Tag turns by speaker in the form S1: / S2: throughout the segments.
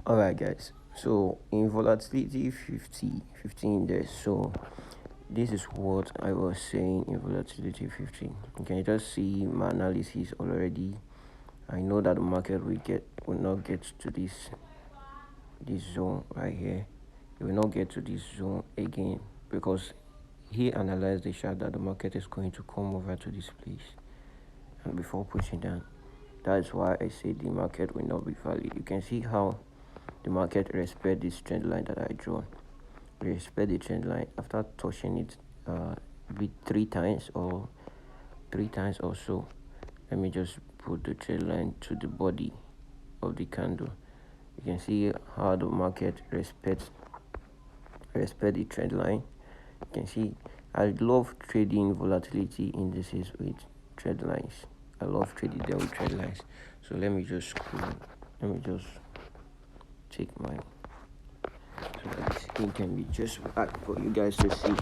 S1: Alright guys, so in volatility 15 days, so this is what I was saying in volatility 15. You can just see my analysis already. I know that the market will not get to this zone right here. It will not get to this zone again because he analyzed the chart that the market is going to come over to this place and before pushing down. That's why I say the market will not be valid. You can see how the market respect this trend line that I drawn. Respect the trend line after touching it with three times or so. Let me just put the trend line to the body of the candle. You can see how the market respect the trend line. You can see I love trading volatility indices with trend lines. I love trading them with trend lines. So let me just take my so that this thing can be just back for you guys to see.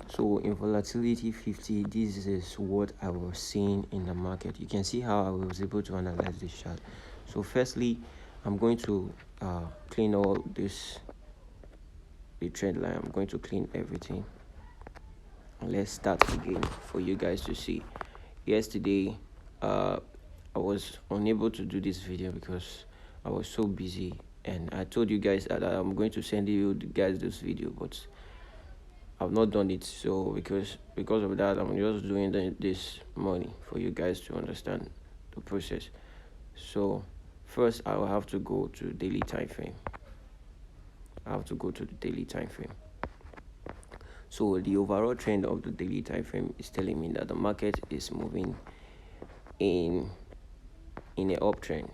S1: So in volatility 50, this is what I was seeing in the market. You can see how I was able to analyze this chart. So firstly, I'm going to clean all this, the trend line. I'm going to clean everything. And let's start again for you guys to see. Yesterday, I was unable to do this video because I was so busy, and I told you guys that I'm going to send you guys this video, but I've not done it. So because of that, I'm just doing this morning for you guys to understand the process. So first, I will have to go to daily time frame. So the overall trend of the daily time frame is telling me that the market is moving in an uptrend.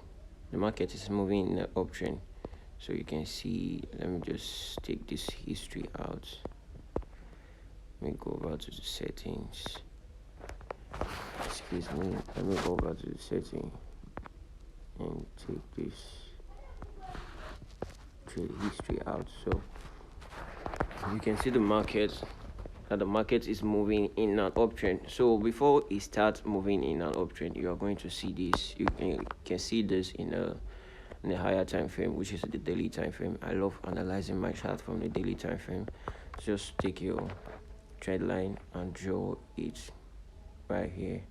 S1: The market is moving in an uptrend. So you can see, let me just take this history out. Let me go over to the settings. Excuse me. Let me go over to the setting and take this trade history out. So you can see the market is moving in an uptrend. So before it starts moving in an uptrend, you are going to see this. You can see this in a higher time frame, which is the daily time frame. I love analyzing my chart from the daily time frame. Just take your trend line and draw it right here.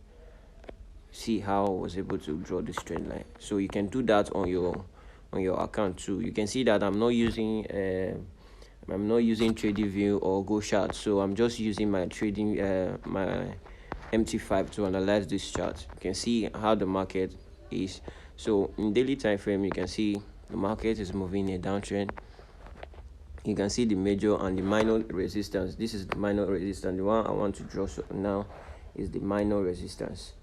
S1: See how I was able to draw this trend line. So you can do that on your account too. You can see that I'm not using TradingView or Go Chart, so I'm just using my my MT5 to analyze this chart. You can see how the market is. So in daily time frame, you can see the market is moving in a downtrend. You can see the major and the minor resistance. This is the minor resistance. The one I want to draw now is the minor resistance.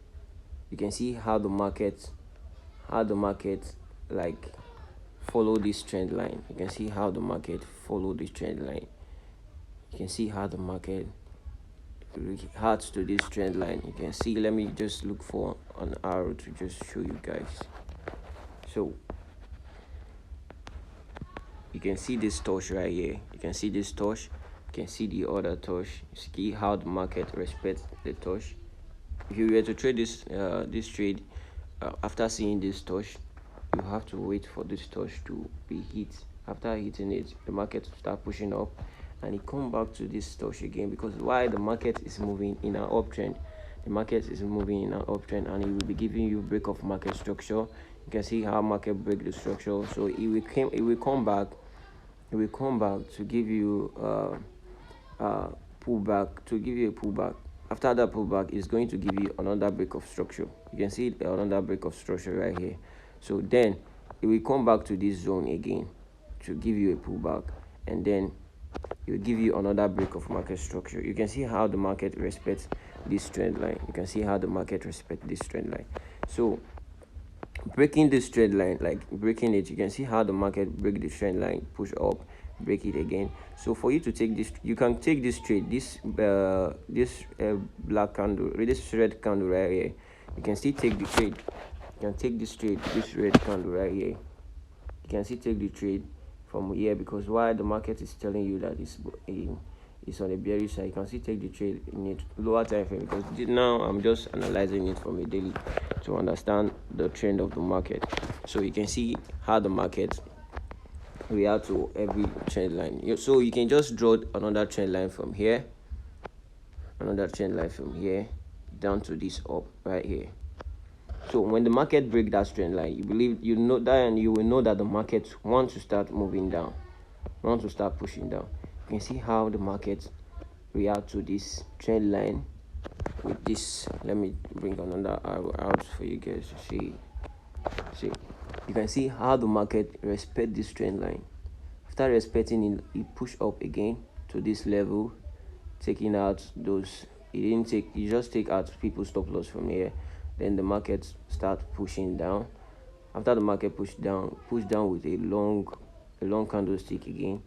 S1: You can see how the market like follow this trend line. You can see how the market follow this trend line. You can see how the market reacts to this trend line. You can see, let me just look for an arrow to just show you guys. So you can see this touch right here. You can see this touch. You can see the other touch. You see how the market respects the touch. If you were to trade this trade after seeing this touch, you have to wait for this touch to be hit. After hitting it, the market will start pushing up, and it come back to this touch again, because why the market is moving in an uptrend. The market is moving in an uptrend, and it will be giving you break of market structure. You can see how market break the structure. So it will come back to give you pullback, to give you a pullback. After that pullback, is going to give you another break of structure. You can see another break of structure right here. So then it will come back to this zone again to give you a pullback, and then it will give you another break of market structure. You can see how the market respects this trend line. You can see how the market respects this trend line. So breaking this trend line, like breaking it, you can see how the market break the trend line, push up, break it again. So for you to take this, you can take this trade, this black candle, this red candle right here. You can still take the trade. You can take this trade, this red candle right here. You can still take the trade from here, because why the market is telling you that it's on a bearish side. You can still take the trade in a lower time frame, because now I'm just analyzing it from a daily to understand the trend of the market. So you can see how the market react to every trend line. So you can just draw another trend line from here, down to this up right here. So when the market break that trend line, you know that, and you will know that the market wants to start moving down, wants to start pushing down. You can see how the market react to this trend line with this. Let me bring another arrow out for you guys to see. You can see how the market respect this trend line. After respecting it, it push up again to this level, taking out those. You just take out people's stop loss from here. Then the market start pushing down. After the market push down with a long candlestick again.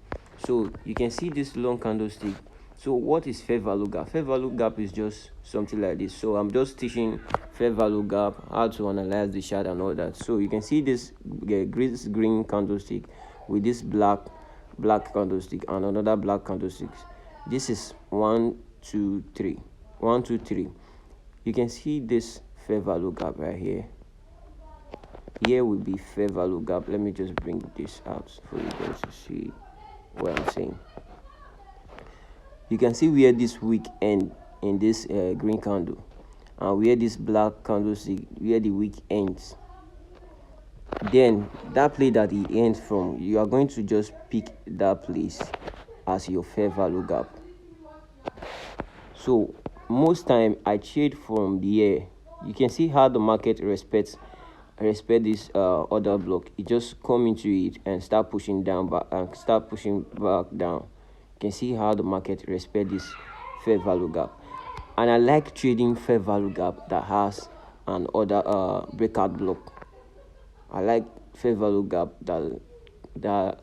S1: So you can see this long candlestick. So what is fair value gap? Fair value gap is just something like this. So I'm just teaching fair value gap, how to analyze the chart and all that. So you can see this green candlestick with this black candlestick and another black candlestick. This is 1 2 3. You can see this fair value gap right here. Here will be fair value gap. Let me just bring this out for you guys to see what I'm saying. You can see where this wick end in this green candle, and where this black candlestick, where the wick ends. Then that place that it ends from, you are going to just pick that place as your fair value gap. So most time I trade from the air. You can see how the market respect this order block. It just come into it and start pushing down back and start pushing back down. You can see how the market respect this fair value gap. And I like trading fair value gap that has an order breakout block. I like fair value gap that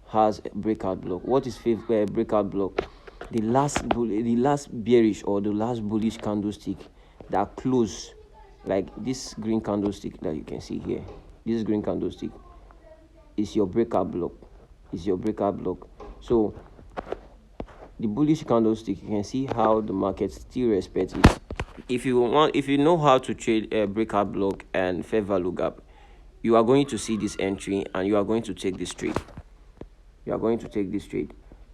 S1: has a breakout block. What is breakout block? The last bearish or the last bullish candlestick that close, like this green candlestick that you can see here. This green candlestick is your breakout block. So the bullish candlestick, you can see how the market still respects it. If you know how to trade a breakout block and fair value gap, you are going to see this entry and you are going to take this trade.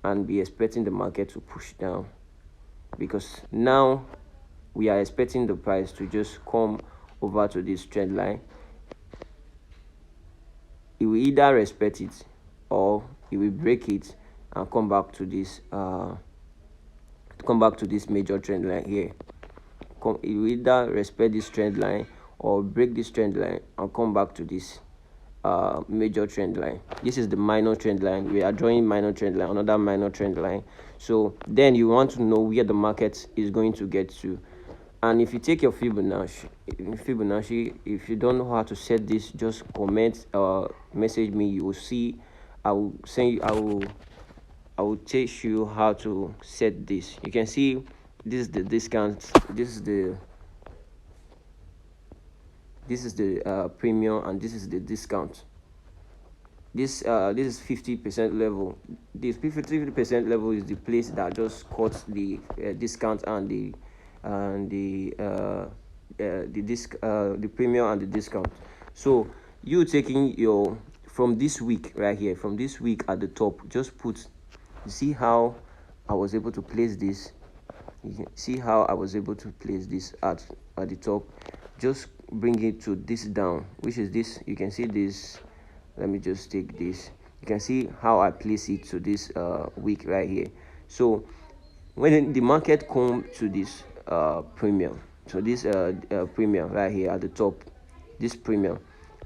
S1: And be expecting the market to push down, because now we are expecting the price to just come over to this trend line. It will either respect it or it will break it and come back to this major trend line here. It will either respect this trend line or break this trend line and come back to this major trend line. This is the minor trend line. We are drawing minor trend line, another minor trend line. So then you want to know where the market is going to get to. And if you take your Fibonacci, if you don't know how to set this, just comment or message me. You will see. I will teach you how to set this. You can see this is the discount. This is the premium, and this is the discount. This is 50% level. This 50% level is the place that just cuts the discount and the premium and the discount. So you taking your from this week right here, from this week at the top, just put. You see how I was able to place this. You can see how I was able to place this at the top. Just bring it to this down, which is this. You can see this. Let me just take this. You can see how I place it to this wick right here. So when the market come to this premium, so this premium right here at the top, this premium,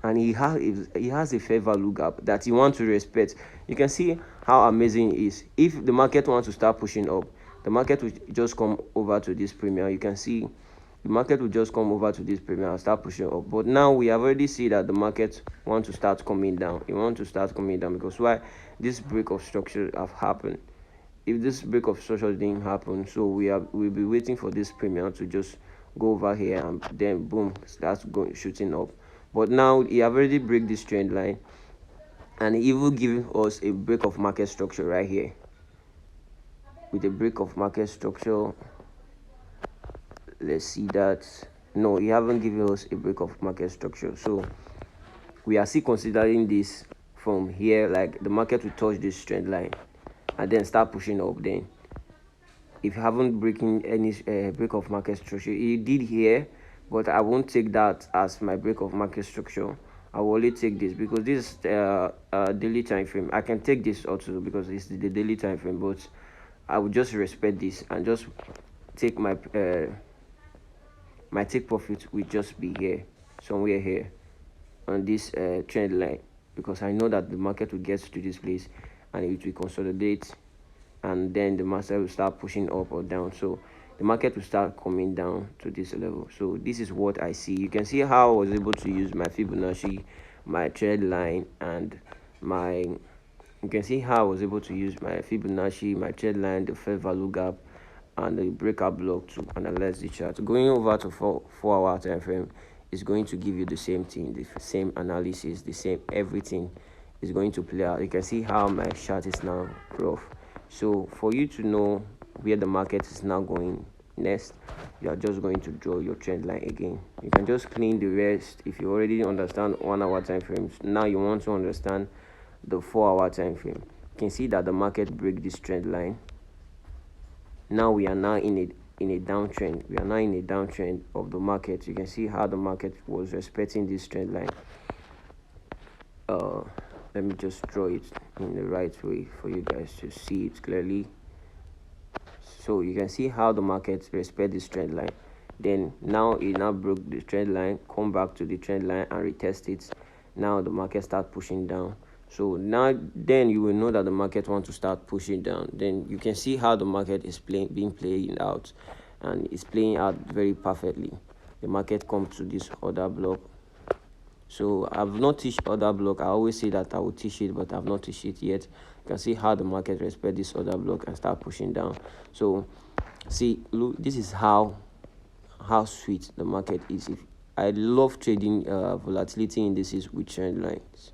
S1: and he has a fair value gap that he wants to respect. You can see how amazing it is. If the market wants to start pushing up, the market will just come over to this premium. You can see the market will just come over to this premium and start pushing up. But now we have already seen that the market wants to start coming down. It wants to start coming down because why? This break of structure have happened. If this break of structure didn't happen, so we'll be waiting for this premium to just go over here and then boom, starts going shooting up. But now he have already break this trend line, and he will give us a break of market structure right here. With a break of market structure, let's see that. No, he haven't given us a break of market structure, so we are still considering this from here, like the market will touch this trend line and then start pushing up. Then if you haven't breaking any break of market structure, it did here, but I won't take that as my break of market structure. I will only take this because this is daily time frame. I can take this also because it's the daily time frame, but I will just respect this and just take my take profit will just be here, somewhere here on this trend line, because I know that the market will get to this place and it will consolidate, and then the market will start pushing up or down. So the market will start coming down to this level. So this is what I see. You can see how I was able to use my Fibonacci, my trend line, and my you can see how I was able to use my Fibonacci, my trend line, the fair value gap, and the breakout block to analyze the chart. Going over to 4 hour time frame is going to give you the same thing, the same analysis, the same everything is going to play out. You can see how my chart is now rough. So for you to know where the market is now going next, you are just going to draw your trend line again. You can just clean the rest if you already understand 1 hour time frames. Now you want to understand the 4 hour time frame. You can see that the market break this trend line. Now we are now in a downtrend. We are now in a downtrend of the market. You can see how the market was respecting this trend line. Let me just draw it in the right way for you guys to see it clearly. So you can see how the market respect this trend line. Then now it now broke the trend line, come back to the trend line and retest it. Now the market start pushing down. So now then you will know that the market wants to start pushing down. Then you can see how the market is being played out, and it's playing out very perfectly. The market comes to this order block. So I've not teach order block. I always say that I will teach it, but I've not teach it yet. You can see how the market respect this order block and start pushing down. So see, look, this is how sweet the market is. If I love trading volatility indices with trend lines.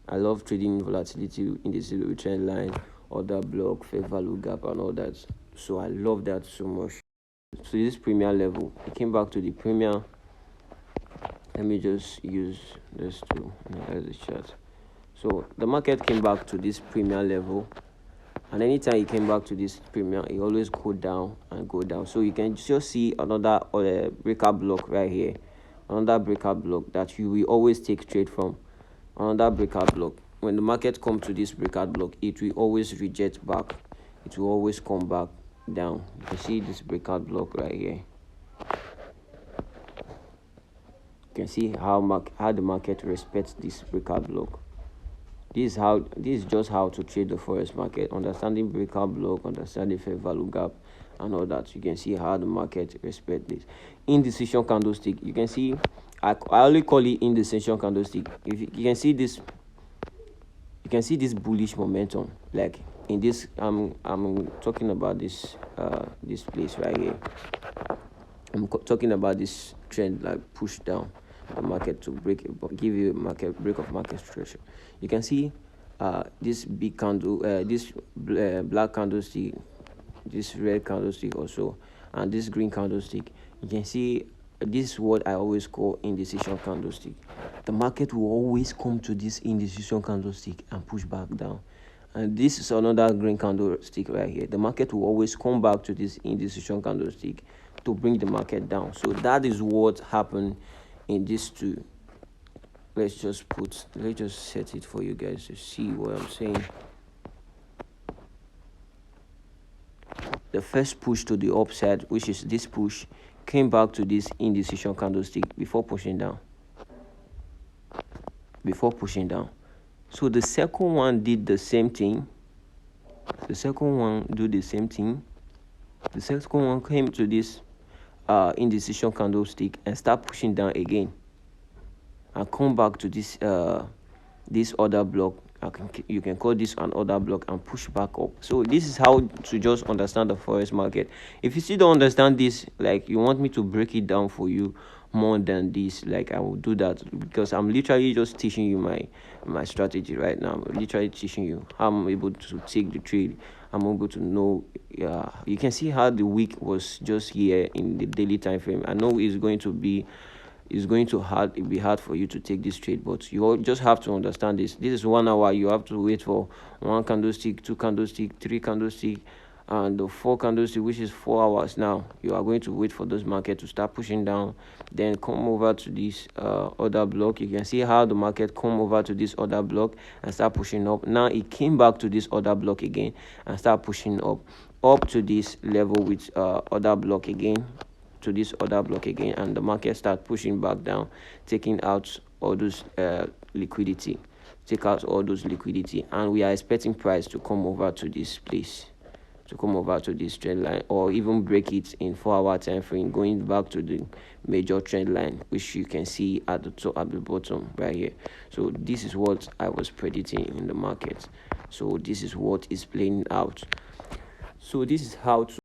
S1: I love trading volatility indices with trend line, order block, fair value gap, and all that. So I love that so much. So this premier level, it came back to the premier. Let me just use this to analyze the chart. So the market came back to this premier level, and anytime it came back to this premier, it always go down and go down. So you can just see another breakout block right here, another breakout block that you will always take trade from. Another breakout block. When the market comes to this breakout block, it will always reject back. It will always come back down. You can see this breakout block right here. You can see how the market respects this breakout block. This is just how to trade the forex market. Understanding breakout block, understanding fair value gap, and all that. You can see how the market respects this. Indecision candlestick. You can see I only call it indecision candlestick. If you can see this, you can see this bullish momentum. Like in this, I'm talking about this this place right here. I'm talking about this trend, like push down the market to give you a break of market structure. You can see this big candle, this black candlestick, this red candlestick also, and this green candlestick. You can see this is what I always call indecision candlestick. The market will always come to this indecision candlestick and push back down. And this is another green candlestick right here. The market will always come back to this indecision candlestick to bring the market down. So that is what happened in these two. Let's just set it for you guys to see what I'm saying. The first push to the upside, which is this push, came back to this indecision candlestick before pushing down. So the second one did the same thing. The second one came to this indecision candlestick and start pushing down again, and come back to this this order block. You can call this an order block and push back up. So this is how to just understand the forex market. If you still don't understand this, like you want me to break it down for you more than this, like I will do that, because I'm literally just teaching you my strategy right now. I'm literally teaching you how I'm able to take the trade. I'm able to know. You can see how the week was just here in the daily time frame. I know it's going to be it's going to be hard for you to take this trade. But you just have to understand this. This is 1 hour. You have to wait for one candlestick, two candlestick, three candlestick, and the four candlestick, which is 4 hours. Now you are going to wait for this market to start pushing down, then come over to this other block. You can see how the market come over to this other block and start pushing up. Now it came back to this other block again and start pushing up to this level with other block again, to this other block again, and the market start pushing back down, taking out all those liquidity, and we are expecting price to come over to this place, to come over to this trend line, or even break it in 4 hour time frame, going back to the major trend line, which you can see at the top, at the bottom right here. So this is what I was predicting in the market. So this is what is playing out. So this is how to